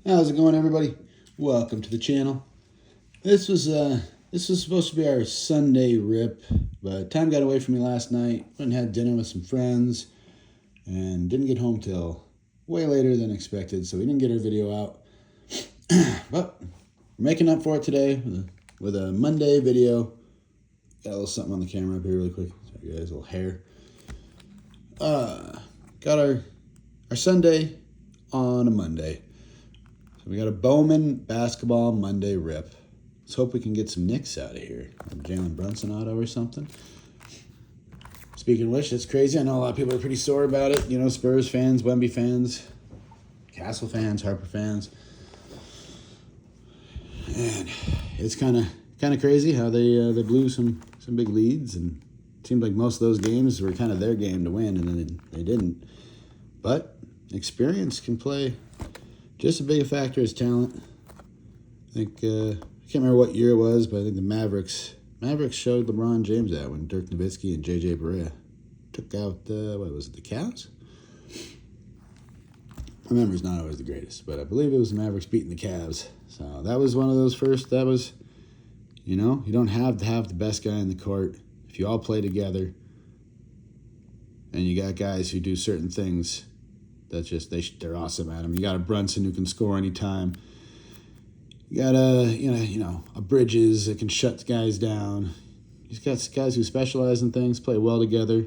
How's it going, everybody? Welcome to the channel. This was supposed to be our Sunday rip, but time got away from me last night. Went and had dinner with some friends, and didn't get home till way later than expected, so we didn't get our video out. But we're making up for it today with a Monday video. Got a little something on the camera up here really quick. Sorry guys, a little hair. Got our Sunday on a Monday. So we got a Bowman basketball Monday rip. Let's hope we can get some Knicks out of here. Jalen Brunson auto or something. Speaking of which, it's crazy. I know a lot of people are pretty sore about it. You know, Spurs fans, Wemby fans, Castle fans, Harper fans. And it's kind of crazy how they blew some big leads, and it seemed like most of those games were kind of their game to win, and then they didn't. But experience can play just as big a factor as talent. I think I can't remember what year it was, but I think the Mavericks showed LeBron James that when Dirk Nowitzki and J.J. Barea took out the Cavs? My memory's not always the greatest, but I believe it was the Mavericks beating the Cavs. So that was one of those first. That was, you know, you don't have to have the best guy in the court. If you all play together and you got guys who do certain things, that's just, they're awesome at them. You got a Brunson who can score anytime. You got a Bridges that can shut the guys down. You've got guys who specialize in things, play well together,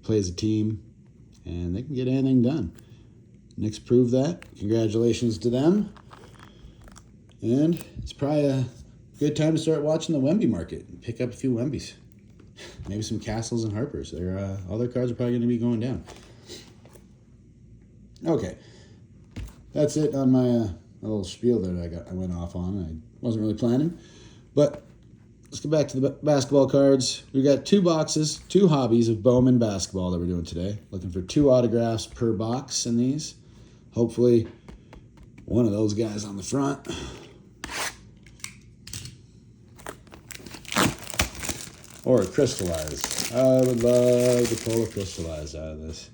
play as a team, and they can get anything done. Knicks proved that. Congratulations to them. And it's probably a good time to start watching the Wemby market and pick up a few Wembys. Maybe some Castles and Harpers. All their cards are probably going to be going down. Okay. That's it on my little spiel that I went off on. I wasn't really planning. But let's get back to the basketball cards. We've got 2 boxes, 2 hobbies of Bowman basketball that we're doing today. Looking for 2 autographs per box in these. Hopefully one of those guys on the front. Or a crystallized. I would love to pull a crystallized out of this.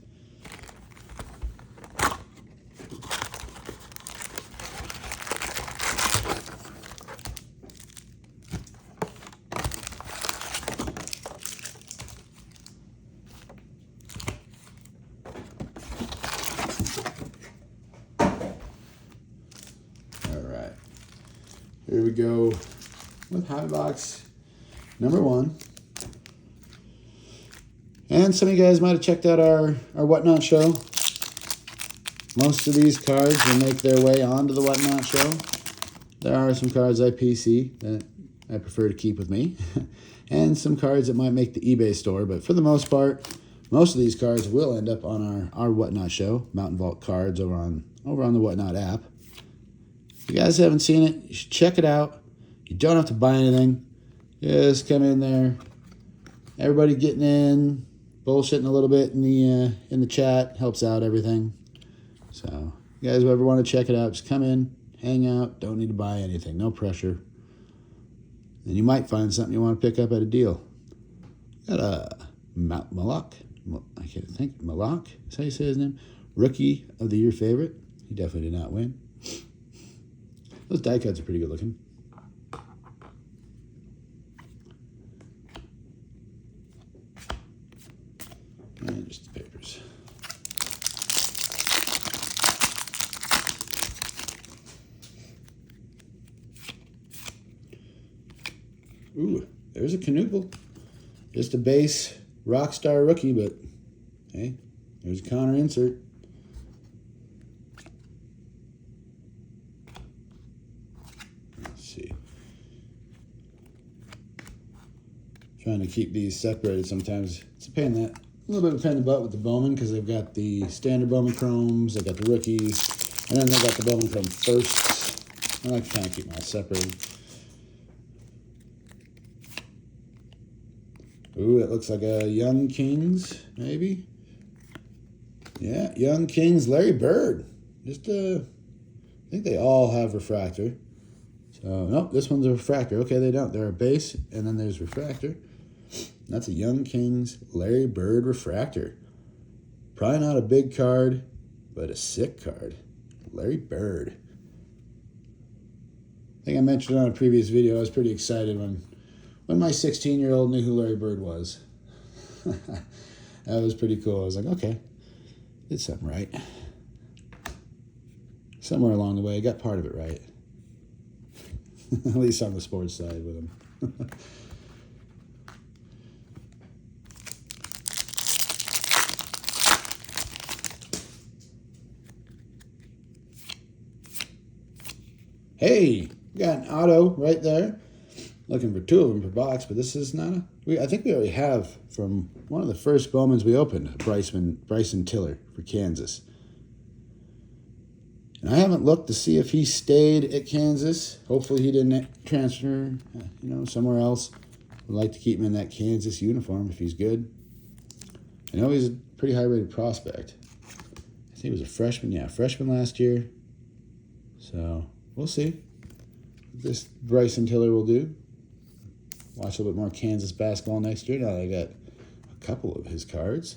Here we go with hobby box number 1. And some of you guys might have checked out our Whatnot show. Most of these cards will make their way onto the Whatnot show. There are some cards I PC that I prefer to keep with me. And some cards that might make the eBay store. But for the most part, most of these cards will end up on our Whatnot show. Mountain Vault cards over on the Whatnot app. If you guys haven't seen it, you should check it out. You don't have to buy anything. Just come in there. Everybody getting in, bullshitting a little bit in the chat helps out everything. So, you guys ever want to check it out, just come in, hang out. Don't need to buy anything. No pressure. And you might find something you want to pick up at a deal. Got a Malak. I can't think. Malak? Is that how you say his name? Rookie of the Year favorite. He definitely did not win. Those die cuts are pretty good looking. And just the papers. Ooh, there's a Canuple. Just a base Rockstar rookie, but hey, there's a Connor insert. Trying to keep these separated sometimes. It's a pain a little bit of a pain in the butt with the Bowman because they've got the standard Bowman chromes, they got the rookies, and then they got the Bowman chrome firsts. I like to kind of keep them all separated. Ooh, it looks like a Young Kings, maybe. Yeah, Young Kings, Larry Bird. I think they all have refractor. So, nope, this one's a refractor. Okay, they don't. They're a base, and then there's refractor. That's a Young Kings Larry Bird refractor. Probably not a big card, but a sick card. Larry Bird. I think I mentioned on a previous video, I was pretty excited when my 16-year-old knew who Larry Bird was. That was pretty cool. I was like, okay, did something right. Somewhere along the way, I got part of it right. At least on the sports side with him. Hey, got an auto right there. Looking for two of them per box, but this is not I think we already have from one of the first Bowmans we opened, Bryson Tiller for Kansas. And I haven't looked to see if he stayed at Kansas. Hopefully he didn't transfer, somewhere else. Would like to keep him in that Kansas uniform if he's good. I know he's a pretty high-rated prospect. I think he was a freshman. Yeah, freshman last year. So we'll see what this Bryson Tiller will do. Watch a little bit more Kansas basketball next year. Now that I got a couple of his cards.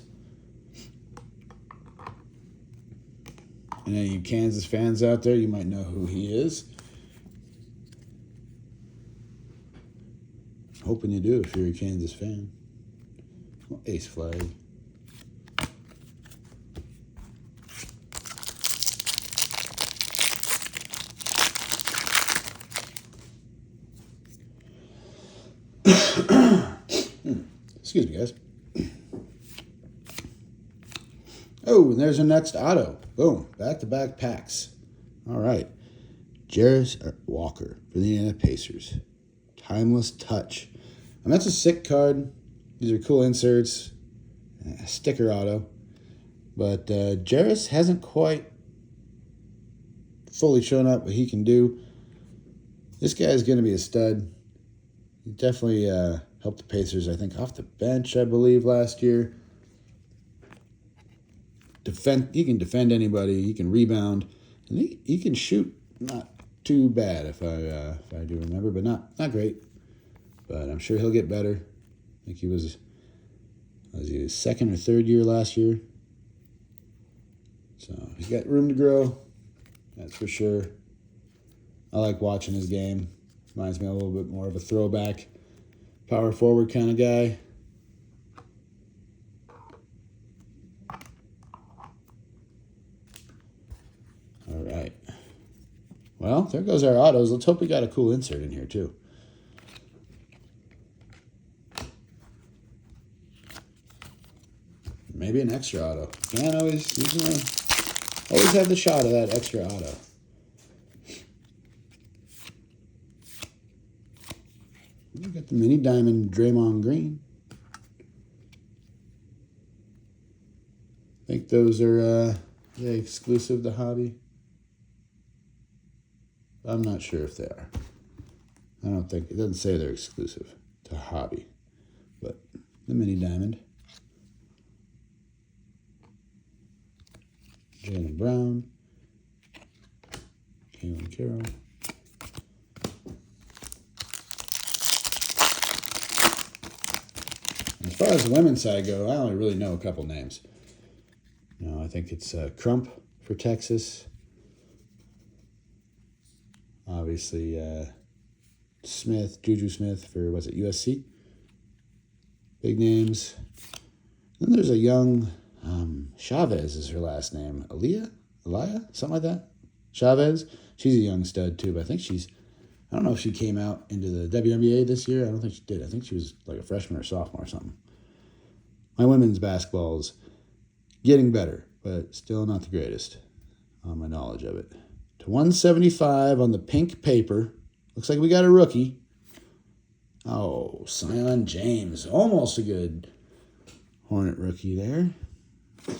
And any Kansas fans out there, you might know who he is. Hoping you do if you're a Kansas fan. Well, ace flag. Excuse me, guys. Oh, and there's our next auto. Boom. Back-to-back packs. All right. Jarris Walker for the Indiana Pacers. Timeless Touch. And that's a sick card. These are cool inserts. A sticker auto. But Jarris hasn't quite fully shown up what he can do. This guy is going to be a stud. He definitely helped the Pacers, I think, off the bench, I believe, last year. He can defend anybody. He can rebound, and he can shoot. Not too bad, if I do remember, but not great. But I'm sure he'll get better. I think he was he his second or third year last year. So he's got room to grow. That's for sure. I like watching his game. Reminds me a little bit more of a throwback, power forward kind of guy. All right. Well, there goes our autos. Let's hope we got a cool insert in here, too. Maybe an extra auto. Can't always have the shot of that extra auto. We got the mini diamond Draymond Green. I think those are exclusive to Hobby. I'm not sure if they are. I don't think, it doesn't say they're exclusive to Hobby. But the mini diamond. Jaylen Brown. Kalen Carroll. As far as the women's side go, I only really know a couple names. I think it's Crump for Texas. Obviously, Juju Smith for, USC? Big names. Then there's a young, Chavez is her last name. Elia? Something like that? Chavez? She's a young stud, too, but I think I don't know if she came out into the WNBA this year. I don't think she did. I think she was like a freshman or sophomore or something. My women's basketball is getting better, but still not the greatest on my knowledge of it. To 175 on the pink paper. Looks like we got a rookie. Oh, Sion James. Almost a good Hornet rookie there. I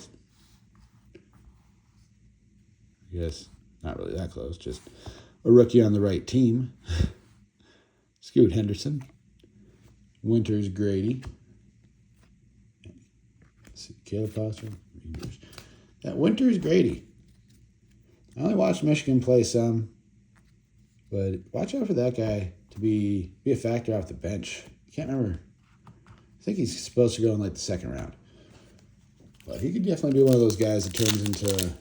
guess not really that close. Just a rookie on the right team. Scoot Henderson. Winters Grady. Let's see, Caleb Foster. That Winters Grady. I only watched Michigan play some, but watch out for that guy to be a factor off the bench. I can't remember. I think he's supposed to go in like the second round. But he could definitely be one of those guys that turns into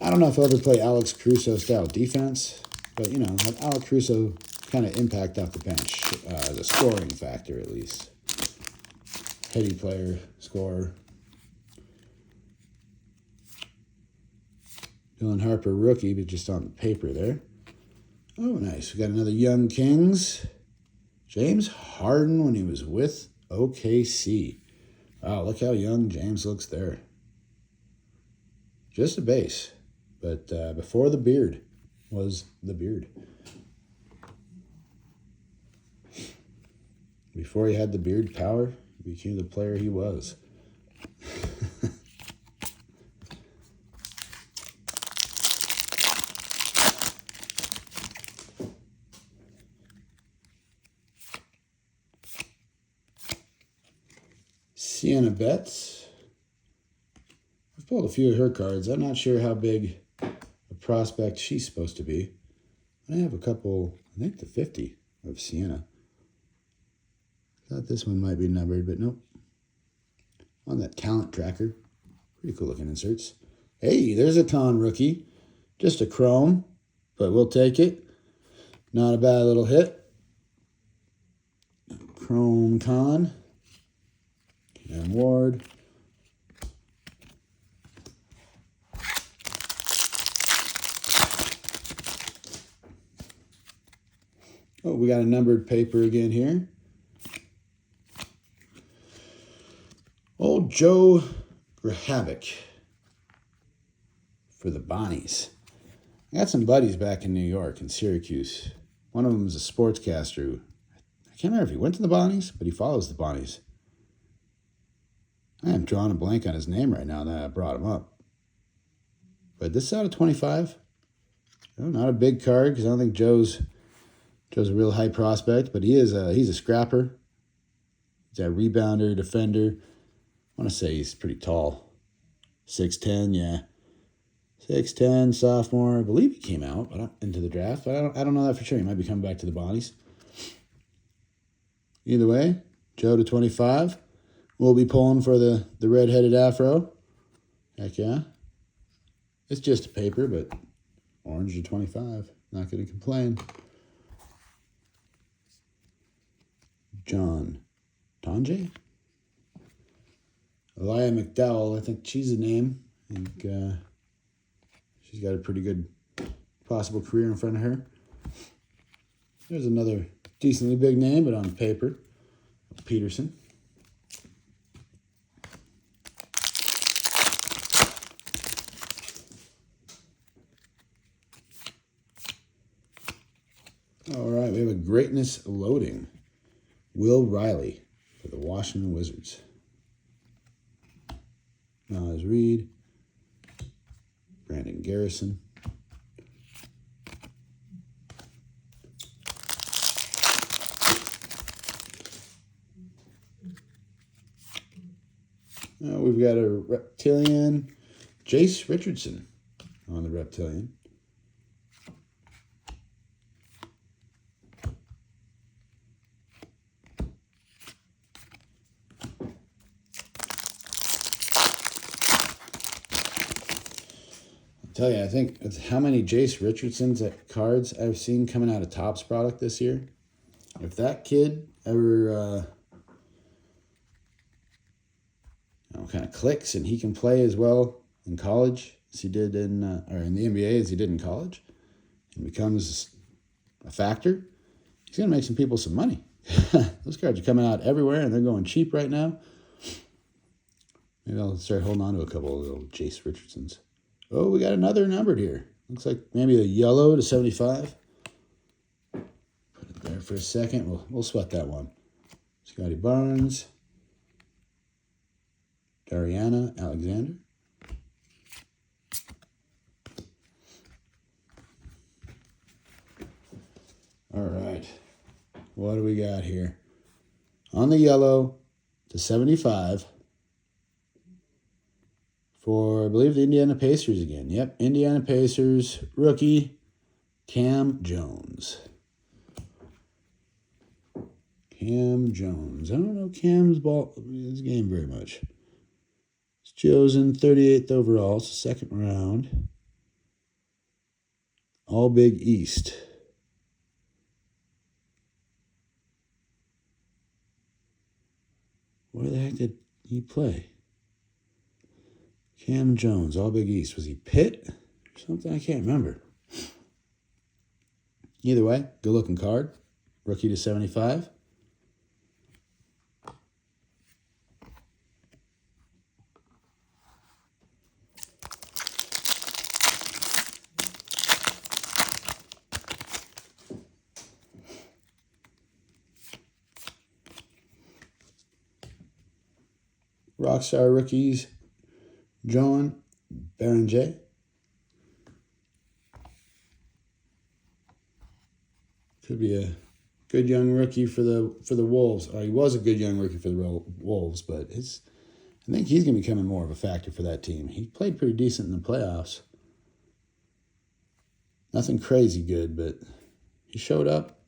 I don't know if he'll ever play Alex Caruso style defense, but you know, have Alex Caruso kind of impact off the bench as a scoring factor at least. Heady player, scorer. Dylan Harper rookie, but just on paper there. Oh, nice. We got another Young Kings. James Harden when he was with OKC. Wow, look how young James looks there. Just a base. But before the beard was the beard. Before he had the beard power, he became the player he was. Sienna Betts. I've pulled a few of her cards. I'm not sure how big a prospect she's supposed to be. I have a couple, I think the 50 of Sienna. Thought this one might be numbered, but nope. On that talent tracker. Pretty cool looking inserts. Hey, there's a Con rookie. Just a chrome, but we'll take it. Not a bad little hit. Chrome Con. Cam Ward. Oh, we got a numbered paper again here. Old Joe Grahavic for the Bonnies. I got some buddies back in New York, in Syracuse. One of them is a sportscaster who, I can't remember if he went to the Bonnies, but he follows the Bonnies. I am drawing a blank on his name right now that I brought him up. But this is out of 25. Not a big card because I don't think Joe's a real high prospect, but he's a scrapper. He's a rebounder, defender. I want to say he's pretty tall. 6'10", yeah. 6'10", sophomore. I believe he came out into the draft. I don't know that for sure. He might be coming back to the Bonnies. Either way, Joe to 25. We'll be pulling for the red-headed afro. Heck yeah. It's just a paper, but orange to 25. Not going to complain. John Tonje? Elia McDowell, I think she's the name. I think she's got a pretty good possible career in front of her. There's another decently big name, but on paper, Peterson. All right, we have a greatness loading. Will Riley for the Washington Wizards. Miles Reed. Brandon Garrison. We've got a Reptilian. Jace Richardson on the Reptilian. Tell you, I think it's how many Jace Richardson's cards I've seen coming out of Topps product this year. If that kid ever kind of clicks and he can play as well in college as he did in the NBA as he did in college, and becomes a factor, he's gonna make some people some money. Those cards are coming out everywhere and they're going cheap right now. Maybe I'll start holding on to a couple of little Jace Richardsons. Oh, we got another numbered here. Looks like maybe a yellow to 75. Put it there for a second. We'll sweat that one. Scotty Barnes. Dariana Alexander. All right. What do we got here? On the yellow to 75. For, I believe, the Indiana Pacers again. Yep, Indiana Pacers, rookie, Cam Jones. Cam Jones. I don't know his game very much. He's chosen 38th overall. It's the second round. All Big East. Where the heck did he play? Cam Jones, All Big East. Was he Pitt or something? I can't remember. Either way, good looking card. Rookie to 75. Rockstar rookies, John Berenger. Could be a good young rookie for the Wolves. He was a good young rookie for the Wolves, but I think he's going to be becoming more of a factor for that team. He played pretty decent in the playoffs. Nothing crazy good, but he showed up,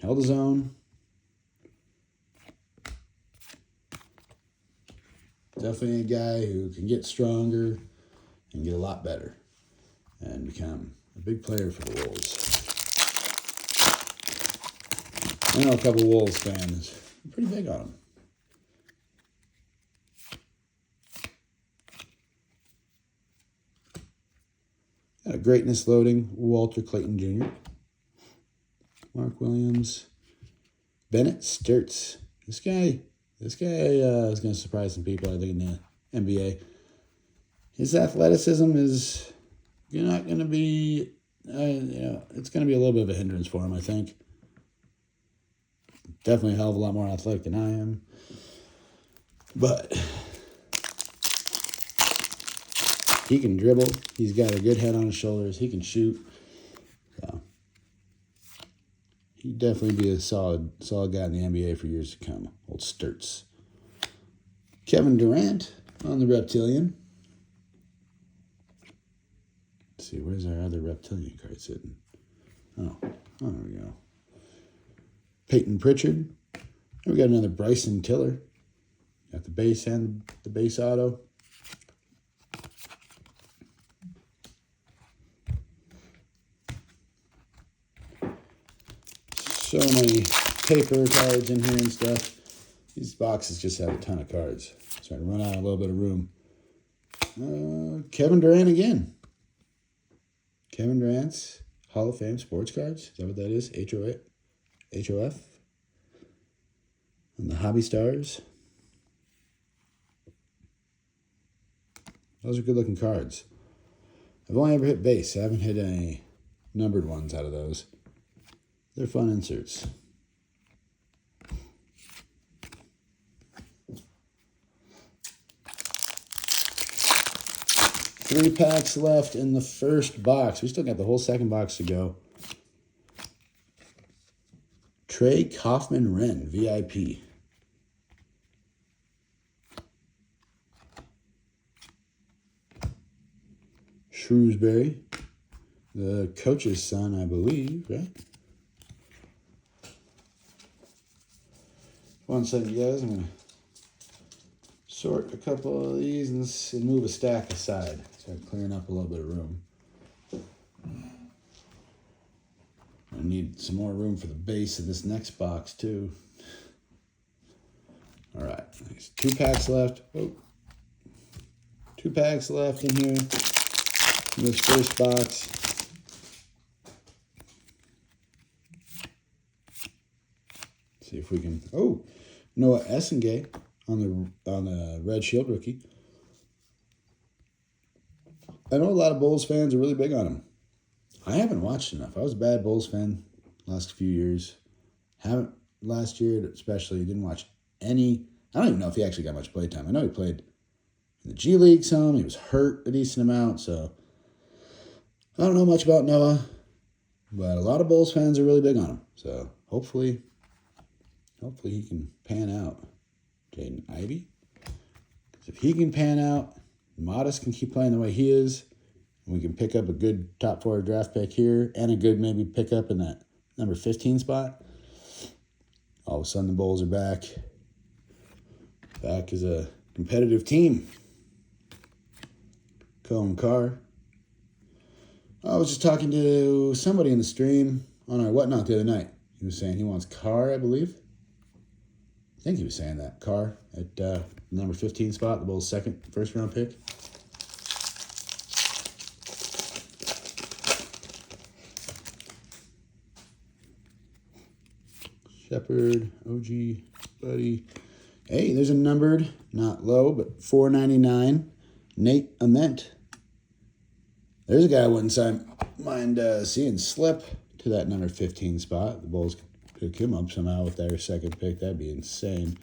held his own. Definitely a guy who can get stronger and get a lot better and become a big player for the Wolves. I know a couple Wolves fans are pretty big on him. Got a greatness loading, Walter Clayton Jr., Mark Williams, Bennett Sturts. This guy is going to surprise some people, I think, in the NBA. His athleticism is not going to be, it's going to be a little bit of a hindrance for him, I think. Definitely a hell of a lot more athletic than I am. But he can dribble. He's got a good head on his shoulders. He can shoot. So he'd definitely be a solid guy in the NBA for years to come. Old Sturts. Kevin Durant on the Reptilian. Let's see, where's our other Reptilian card sitting? Oh, there we go. Peyton Pritchard. We got another Bryson Tiller. Got the base and the base auto. So many paper cards in here and stuff. These boxes just have a ton of cards. Starting to run out a little bit of room. Kevin Durant again. Kevin Durant's Hall of Fame sports cards. Is that what that is? HOF. And the Hobby Stars. Those are good looking cards. I've only ever hit base. I haven't hit any numbered ones out of those. They're fun inserts. Three packs left in the first box. We still got the whole second box to go. Trey Kaufman-Renn, VIP. Shrewsbury, the coach's son, I believe, right? One second, guys. I'm going to sort a couple of these and move a stack aside. Start clearing up a little bit of room. I need some more room for the base of this next box, too. All right. There's 2 packs left. Oh. 2 packs left in here. In this first box. See if we can. Oh, Noah Essengay on the Red Shield rookie. I know a lot of Bulls fans are really big on him. I haven't watched enough. I was a bad Bulls fan last few years. Haven't last year especially. Didn't watch any. I don't even know if he actually got much play time. I know he played in the G League some. He was hurt a decent amount, so I don't know much about Noah, but a lot of Bulls fans are really big on him. So hopefully he can pan out. Jaden Ivey. Because if he can pan out, Modest can keep playing the way he is, and we can pick up a good top 4 draft pick here and a good maybe pickup in that number 15 spot. All of a sudden the Bulls are back. Back as a competitive team. Cohen Carr. I was just talking to somebody in the stream on our Whatnot the other night. He was saying he wants Carr, I believe. I think he was saying that. Carr at number 15 spot, the Bulls' first round pick. Shepard, OG, Buddy. Hey, there's a numbered, not low, but $4.99. Nate Ament. There's a guy I wouldn't mind seeing slip to that number 15 spot. The Bulls could pick him up somehow with their second pick. That'd be insane.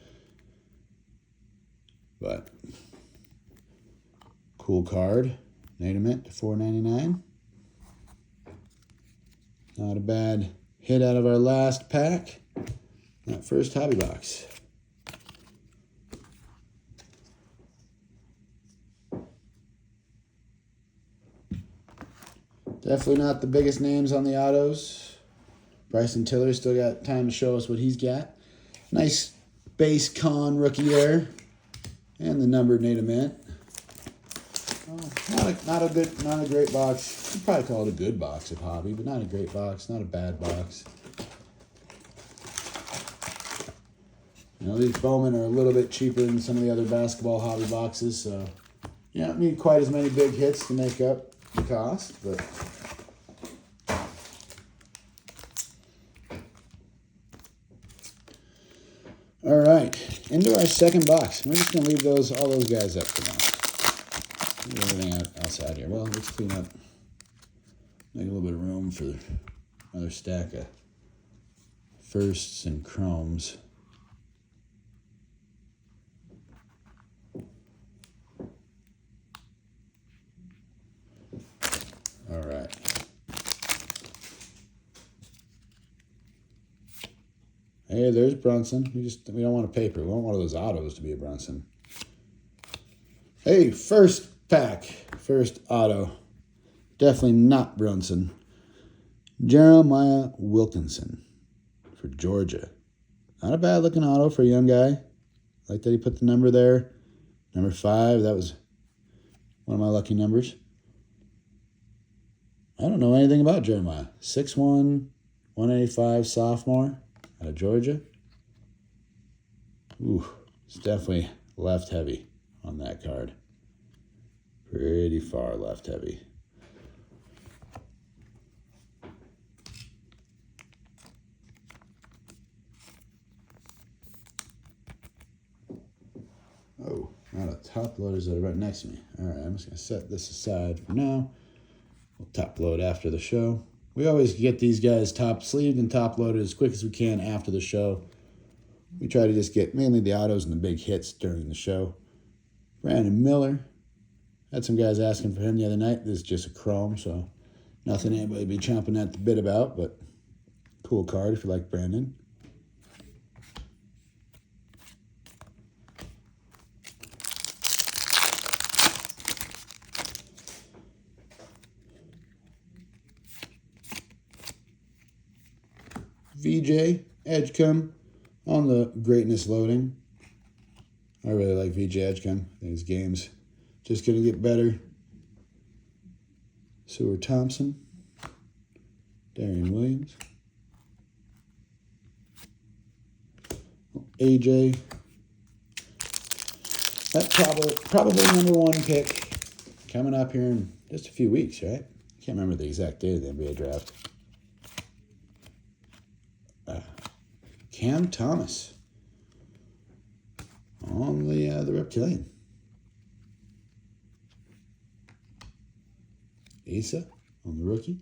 But cool card. Nate Ament to $4.99. Not a bad hit out of our last pack. That first hobby box. Definitely not the biggest names on the autos. Bryson Tiller still got time to show us what he's got. Nice base con rookie there. And the numbered Nate Ament. Oh, not a great box. You'd probably call it a good box of hobby, but not a great box, not a bad box. You know, these Bowman are a little bit cheaper than some of the other basketball hobby boxes, so you don't need quite as many big hits to make up the cost, but all right, into our second box. We're just gonna leave all those guys up for now. Leave everything outside here. Well, let's clean up, make a little bit of room for another stack of firsts and chromes. All right. Hey, there's Brunson. We don't want a paper. We want one of those autos to be a Brunson. Hey, first pack. First auto. Definitely not Brunson. Jeremiah Wilkinson for Georgia. Not a bad looking auto for a young guy. Like that he put the number there. Number 5. That was one of my lucky numbers. I don't know anything about Jeremiah. 6'1", 185, sophomore out of Georgia. Ooh, it's definitely left heavy on that card. Pretty far left heavy. Oh, not a top loaders that are right next to me. All right, I'm just going to set this aside for now. We'll top load after the show. We always get these guys top sleeved and top loaded as quick as we can after the show. We try to just get mainly the autos and the big hits during the show. Brandon Miller. Had some guys asking for him the other night. This is just a chrome, so nothing anybody be chomping at the bit about, but cool card if you like Brandon. VJ Edgecombe on the greatness loading. I really like VJ Edgecombe. I think his game's just going to get better. Seward Thompson. Darian Williams. AJ. That probably number 1 pick coming up here in just a few weeks, right? I can't remember the exact date of the NBA draft. Cam Thomas on the Reptilian. Asa on the rookie.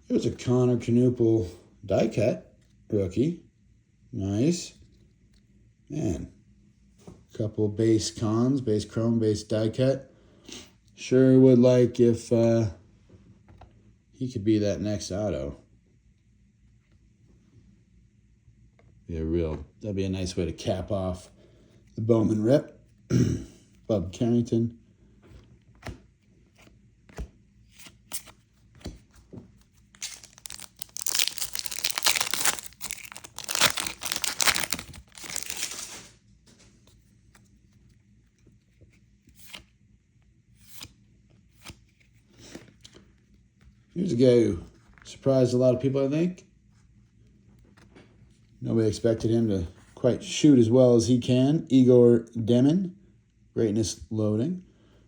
There's a Connor Knuppel die cut rookie. Nice. Man. Couple base cons, base chrome, base die cut. Sure would like if he could be that next auto. That'd be a nice way to cap off the Bowman rip. Bub Carrington. Here's a guy who surprised a lot of people, I think. Nobody expected him to quite shoot as well as he can. Igor Demin, greatness loading.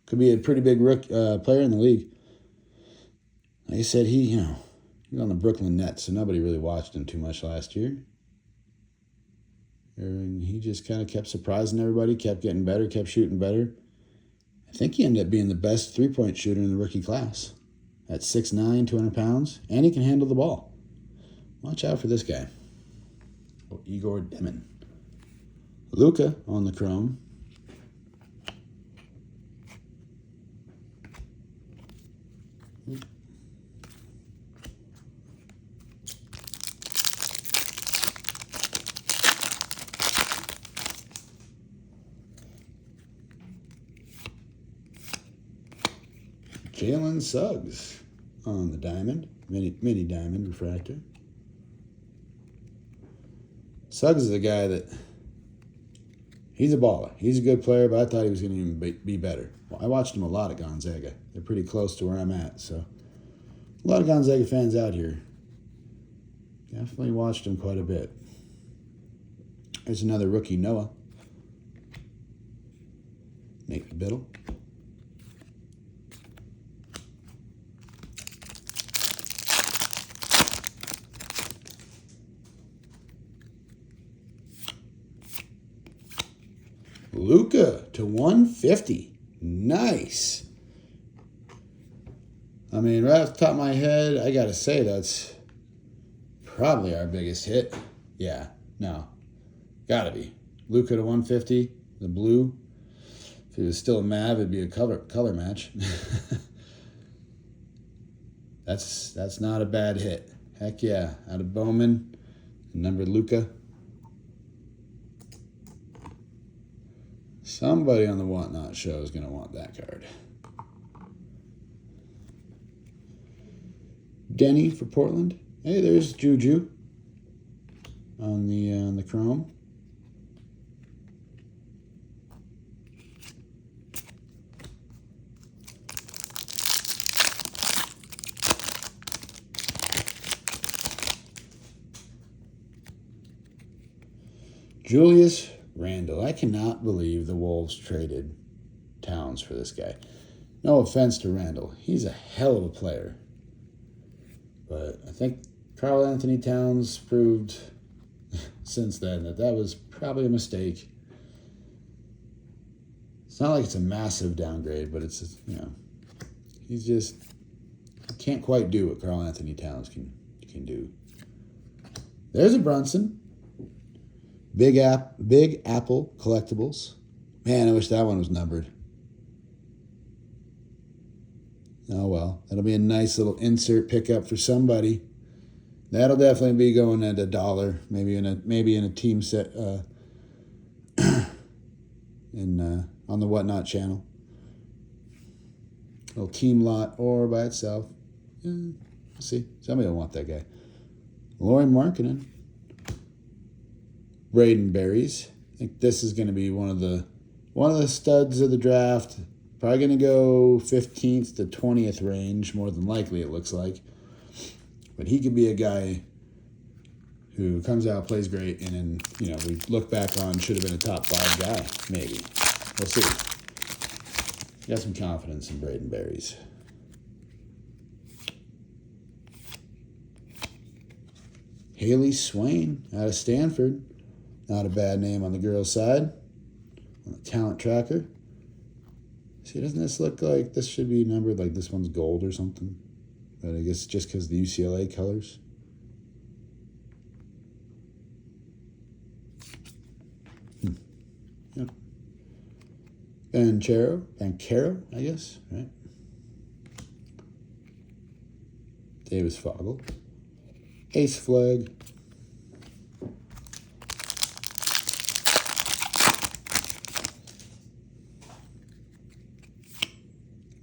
Could be a pretty big player in the league. Like I said, he was on the Brooklyn Nets, so nobody really watched him too much last year. And he just kind of kept surprising everybody, kept getting better, kept shooting better. I think he ended up being the best three-point shooter in the rookie class. At 6'9", 200 pounds, and he can handle the ball. Watch out for this guy. Igor Demin. Luka on the chrome. Jalen Suggs on the diamond, mini diamond refractor. Suggs is a guy that, he's a baller. He's a good player, but I thought he was going to even be better. Well, I watched him a lot at Gonzaga. They're pretty close to where I'm at, so a lot of Gonzaga fans out here. Definitely watched him quite a bit. There's another rookie, Noah. Nate Biddle. Luka to 150. Nice. I mean, right off the top of my head, I got to say that's probably our biggest hit. Yeah, no. Got to be. Luka to 150, the blue. If it was still a Mav, it'd be a color match. That's not a bad hit. Heck yeah. Out of Bowman, numbered Luka. Somebody on the Whatnot show is going to want that card. Denny for Portland. Hey, there's Juju on the chrome. Julius Randle. I cannot believe the Wolves traded Towns for this guy. No offense to Randle. He's a hell of a player. But I think Karl Anthony Towns proved since then that was probably a mistake. It's not like it's a massive downgrade, but it's, he's just can't quite do what Karl Anthony Towns can do. There's a Brunson. Big Apple Collectibles. Man, I wish that one was numbered. Oh well, that'll be a nice little insert pickup for somebody. That'll definitely be going at $1, maybe in a team set on the Whatnot channel. Little team lot or by itself. We'll see. Somebody will want that guy. Lauri Markkanen. Braden Berries. I think this is going to be one of the studs of the draft. Probably going to go 15th to 20th range, more than likely, it looks like. But he could be a guy who comes out, plays great, and then, we look back on should have been a top 5 guy, maybe. We'll see. Got some confidence in Braden Berries. Haley Swain out of Stanford. Not a bad name on the girls' side. On the talent tracker. See, doesn't this look like this should be numbered like this one's gold or something? But I guess just because the UCLA colors. Yep. Banchero, I guess, right? Davis Fogel. Ace Flag.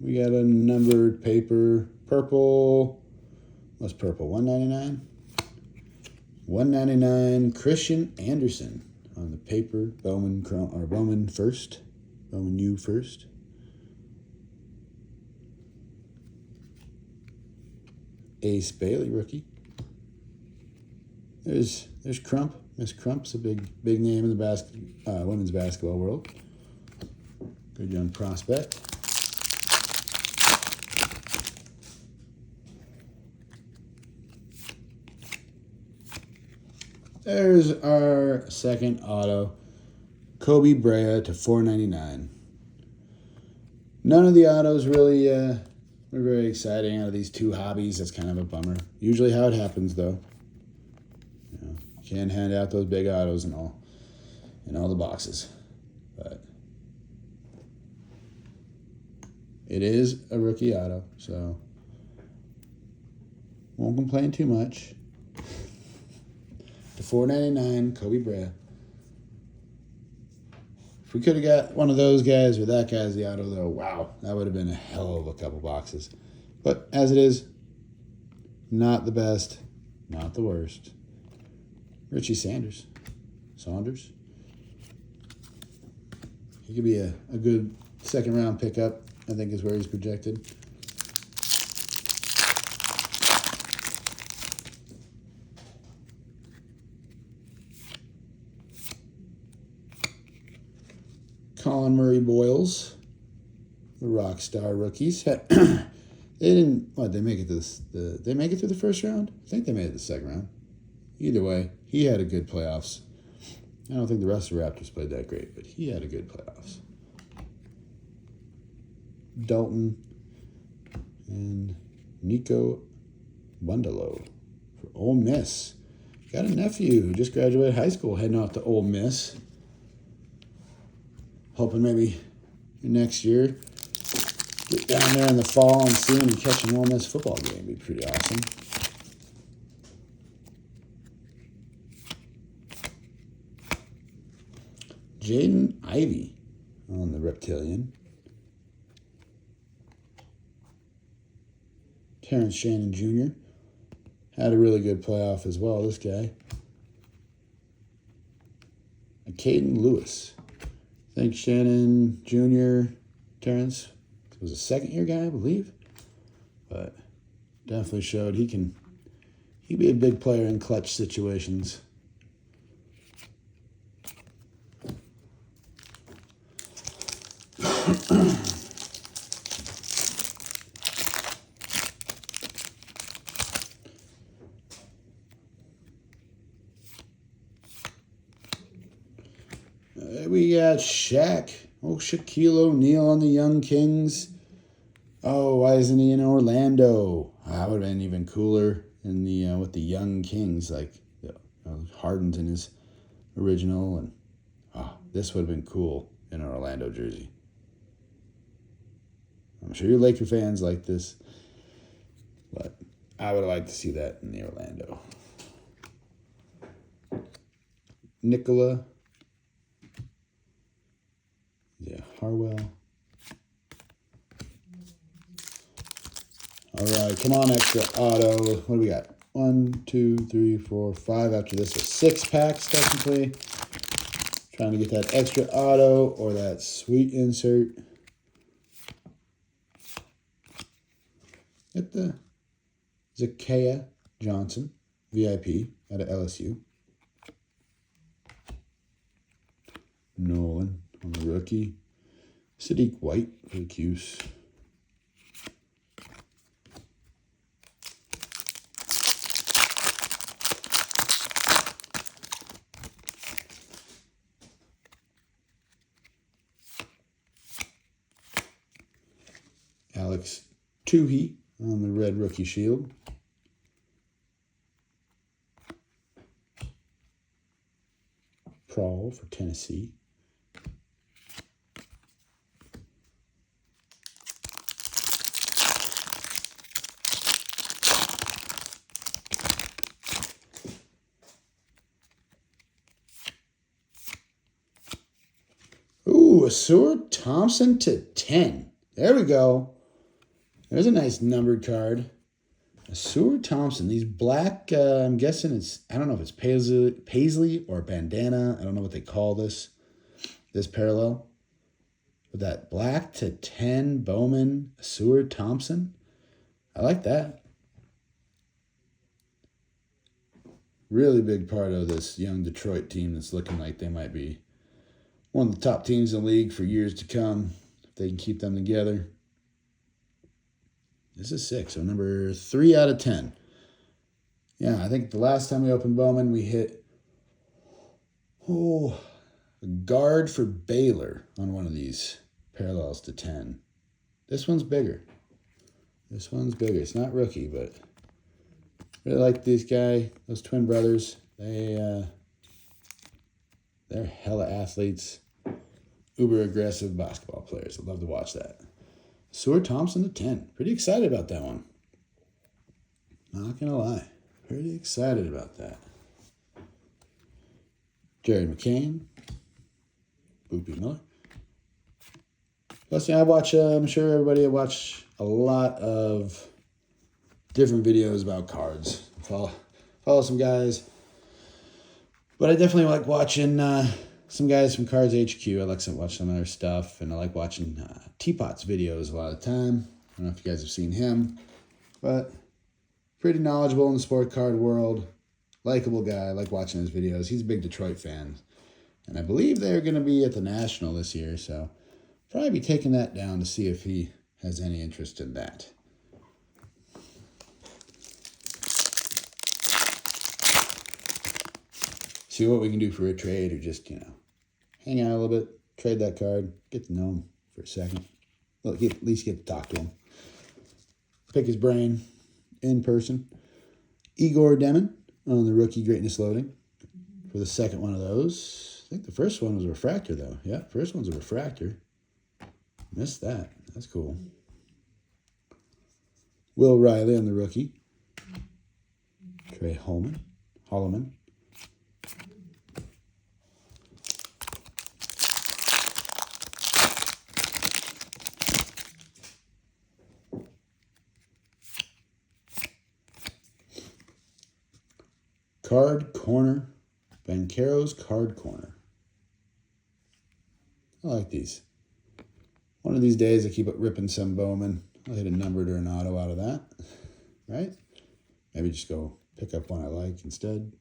We got a numbered paper, purple. What's purple? $1.99. $1.99. Christian Anderson on the paper. Bowman first. Bowman U first. Ace Bailey rookie. There's Crump. Miss Crump's a big name in the women's basketball world. Good young prospect. There's our second auto, Kobe Brea to $4.99. None of the autos really were very exciting out of these two hobbies. That's kind of a bummer. Usually how it happens, though. You can't hand out those big autos in all the boxes. But it is a rookie auto, so won't complain too much. The $4.99 Kobe Brea. If we could have got one of those guys or that guy's the auto, though, wow, that would have been a hell of a couple boxes. But as it is, not the best, not the worst. Richie Saunders. He could be a good second-round pickup, I think is where he's projected. Colin Murray Boyles, the Rockstar rookies. They didn't. What, they make it to they make it through the first round? I think they made it the second round. Either way, he had a good playoffs. I don't think the rest of the Raptors played that great, but he had a good playoffs. Dalton and Nico Bundalo for Ole Miss. Got a nephew who just graduated high school heading off to Ole Miss. Hoping maybe next year get down there in the fall and see him and catch an Ole Miss football game. Be pretty awesome. Jaden Ivey on the Reptilian. Terrence Shannon Jr. had a really good playoff as well, this guy. And Caden Lewis. I think Shannon Jr., Terrence was a second-year guy, I believe. But definitely showed he'd be a big player in clutch situations. We got Shaq. Oh, Shaquille O'Neal on the Young Kings. Oh, why isn't he in Orlando? That would have been even cooler in the with the Young Kings, like Harden's in his original, and this would have been cool in an Orlando jersey. I'm sure your Laker fans like this, but I would have liked to see that in the Orlando. Nicola. Yeah, Harwell. All right, come on, extra auto. What do we got? 1, 2, 3, 4, 5. After this, so 6 packs technically. Trying to get that extra auto or that sweet insert. Get the Zakiya Johnson, VIP, out of LSU. Nolan on the rookie. Sadiq White for the Cuse. Alex Tuhey on the red rookie shield. Prawl for Tennessee. Ooh, Asur Thompson to 10. There we go. There's a nice numbered card. Asur Thompson. These black, I'm guessing I don't know if it's paisley or bandana. I don't know what they call this parallel. But that black to 10 Bowman Asur Thompson. I like that. really big part of this young Detroit team that's looking like they might be one of the top teams in the league for years to come, if they can keep them together. This is 6, so number 3 out of 10. Yeah, I think the last time we opened Bowman, we hit a guard for Baylor on one of these parallels to 10. This one's bigger. This one's bigger. It's not rookie, but really like these those twin brothers. They're hella athletes, uber aggressive basketball players. I'd love to watch that. Seward Thompson to 10. Pretty excited about that one. Not gonna lie. Pretty excited about that. Jared McCain. Boopy Miller. Plus, yeah, I'm sure everybody watch a lot of different videos about cards. Follow some guys. But I definitely like watching some guys from Cards HQ. I like to watch some of their stuff. And I like watching Teapot's videos a lot of the time. I don't know if you guys have seen him. But pretty knowledgeable in the sport card world. Likable guy. I like watching his videos. He's a big Detroit fan. And I believe they're going to be at the National this year. So probably be taking that down to see if he has any interest in that. See what we can do for a trade, or just, hang out a little bit, trade that card, get to know him for a second. At least get to talk to him. Pick his brain in person. Igor Demon on the rookie greatness loading for the second one of those. I think the first one was a refractor, though. Yeah, first one's a refractor. Missed that. That's cool. Will Riley on the rookie. Trey Holloman. Card Corner. Banchero's Card Corner. I like these. One of these days I keep ripping some Bowman. I'll hit a numbered or an auto out of that. Right? Maybe just go pick up one I like instead.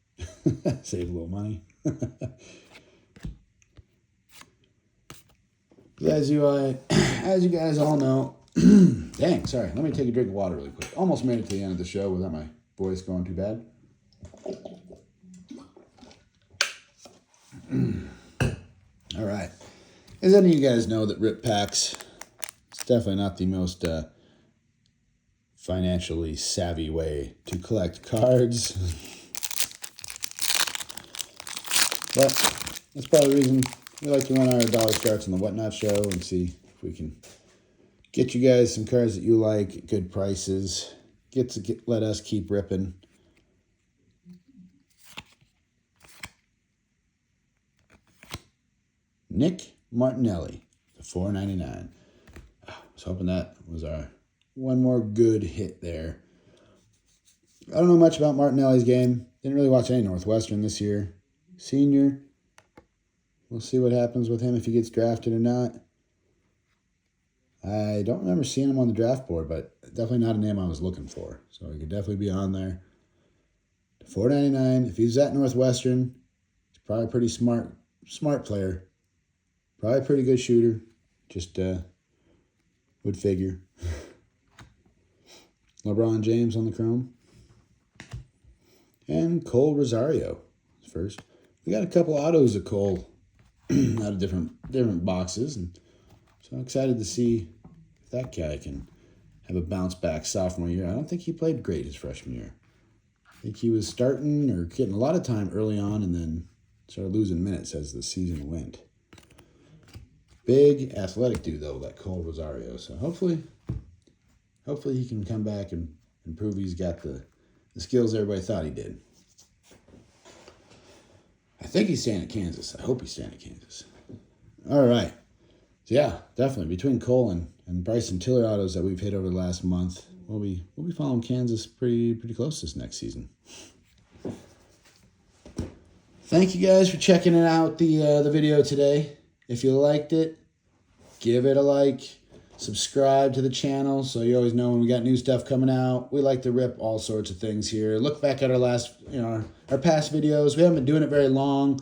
Save a little money. As you guys all know, dang, sorry. Let me take a drink of water really quick. Almost made it to the end of the show without my voice going too bad. All right. As any of you guys know, that rip packs, it's definitely not the most financially savvy way to collect cards. But that's probably the reason we like to run our dollar starts on the Whatnot show and see if we can get you guys some cards that you like at good prices. Let us keep ripping. Nick Martinelli, the $4.99. I was hoping that was our one more good hit there. I don't know much about Martinelli's game. Didn't really watch any Northwestern this year. Senior. We'll see what happens with him, if he gets drafted or not. I don't remember seeing him on the draft board, but definitely not a name I was looking for. So he could definitely be on there. $4.99. If he's at Northwestern, he's probably a pretty smart player. Probably a pretty good shooter. Just would figure. LeBron James on the chrome. And Cole Rosario first. We got a couple autos of Cole out of different boxes, and so I'm excited to see if that guy can have a bounce back sophomore year. I don't think he played great his freshman year. I think he was starting or getting a lot of time early on and then started losing minutes as the season went. Big athletic dude though, that Cole Rosario. So hopefully he can come back and prove he's got the skills everybody thought he did. I think he's staying at Kansas. I hope he's staying at Kansas. All right. So yeah, definitely between Cole and Bryson Tiller autos that we've hit over the last month, we'll be following Kansas pretty close this next season. Thank you guys for checking out the video today. If you liked it, give it a like. Subscribe to the channel so you always know when we got new stuff coming out. We like to rip all sorts of things here. Look back at our last, our past videos. We haven't been doing it very long,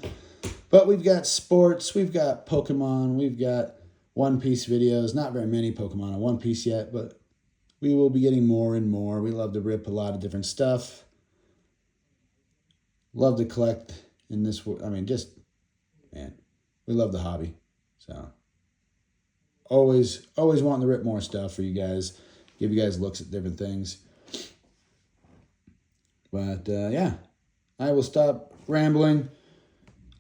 but we've got sports, we've got Pokemon, we've got One Piece videos. Not very many Pokemon on One Piece yet, but we will be getting more and more. We love to rip a lot of different stuff. Love to collect in this. I mean, just, man, we love the hobby. So always wanting to rip more stuff for you guys, give you guys looks at different things. But yeah, I will stop rambling,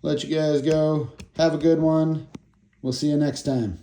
let you guys go. Have a good one. We'll see you next time.